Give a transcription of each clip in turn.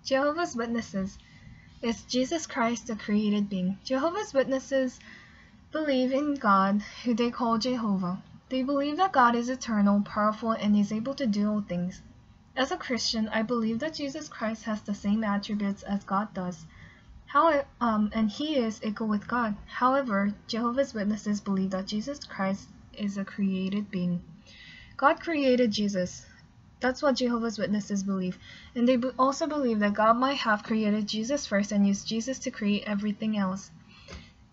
Jehovah's Witnesses. Is Jesus Christ a created being? Jehovah's Witnesses believe in God, who they call Jehovah. They believe that God is eternal, powerful, and is able to do all things. As a Christian, I believe that Jesus Christ has the same attributes as God does. And he is equal with God. However, Jehovah's Witnesses believe that Jesus Christ is a created being. God created Jesus. That's what Jehovah's Witnesses believe. And they also believe that God might have created Jesus first and used Jesus to create everything else.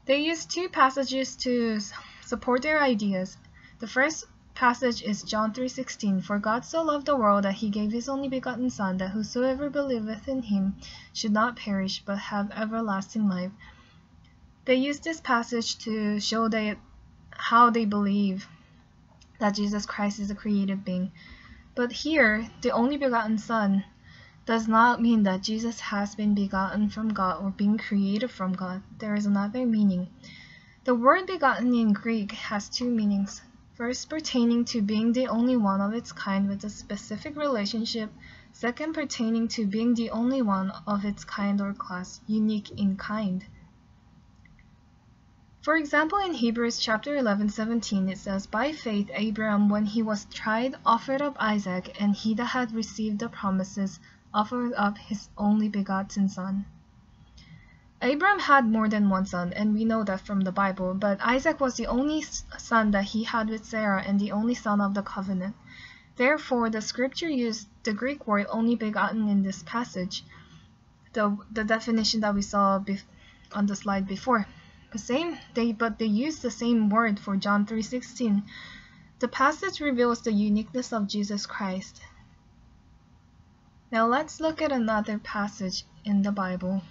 They use two passages to support their ideas. The first passage is John 3:16. For God so loved the world that he gave his only begotten Son, that whosoever believeth in him should not perish, but have everlasting life. They use this passage to show how they believe that Jesus Christ is a created being. But here, the only begotten Son does not mean that Jesus has been begotten from God or being created from God. There is another meaning. The word begotten in Greek has two meanings. First, pertaining to being the only one of its kind with a specific relationship. Second, pertaining to being the only one of its kind or class, unique in kind. For example, in Hebrews chapter 11:17, it says, By faith Abraham, when he was tried, offered up Isaac, and he that had received the promises offered up his only begotten son. Abraham had more than one son, and we know that from the Bible, but Isaac was the only son that he had with Sarah and the only son of the covenant. Therefore, the scripture used the Greek word only begotten in this passage, the definition that we saw on the slide before. But they use the same word for John 3:16. The passage reveals the uniqueness of Jesus Christ. Now let's look at another passage in the Bible.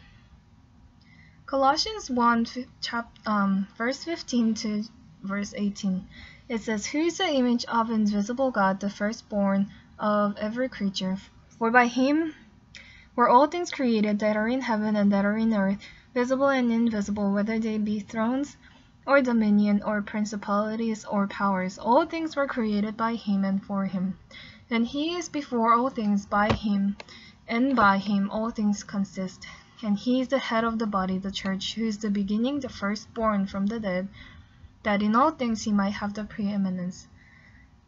Colossians 1, verse 15 to verse 18. It says, Who is the image of invisible God, the firstborn of every creature? For by him were all things created that are in heaven and that are in earth, visible and invisible, whether they be thrones or dominion or principalities or powers. All things were created by him and for him. And he is before all things, by him, and by him all things consist. And he is the head of the body, the church, who is the beginning, the firstborn from the dead, that in all things he might have the preeminence.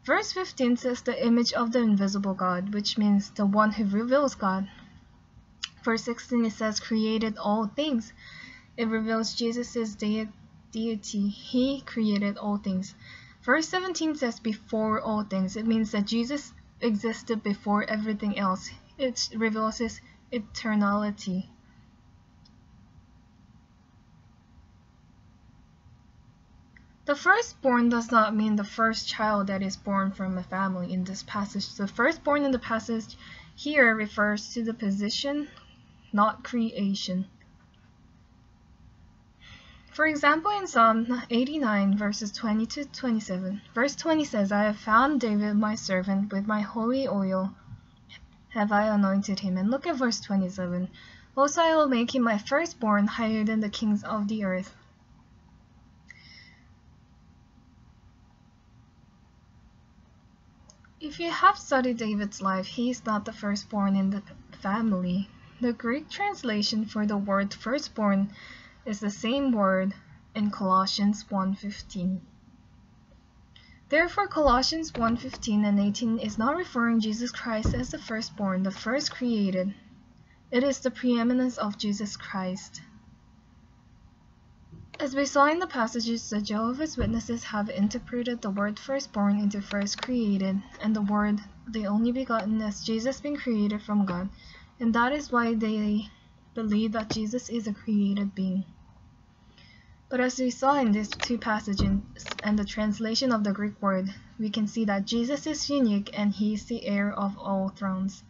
Verse 15 says the image of the invisible God, which means the one who reveals God. Verse 16 it says created all things. It reveals Jesus' deity. He created all things. Verse 17 says before all things. It means that Jesus existed before everything else. It reveals his eternality. The firstborn does not mean the first child that is born from a family in this passage. The firstborn in the passage here refers to the position, not creation. For example, in Psalm 89, verses 20 to 27, verse 20 says, I have found David my servant, with my holy oil have I anointed him. And look at verse 27. Also I will make him my firstborn, higher than the kings of the earth. If you have studied David's life, he is not the firstborn in the family. The Greek translation for the word firstborn is the same word in Colossians 1:15. Therefore, Colossians 1:15 and 18 is not referring Jesus Christ as the firstborn, the first created. It is the preeminence of Jesus Christ. As we saw in the passages, the Jehovah's Witnesses have interpreted the word firstborn into first created, and the word the only begotten as Jesus being created from God, and that is why they believe that Jesus is a created being. But as we saw in these two passages and the translation of the Greek word, we can see that Jesus is unique and he is the heir of all thrones.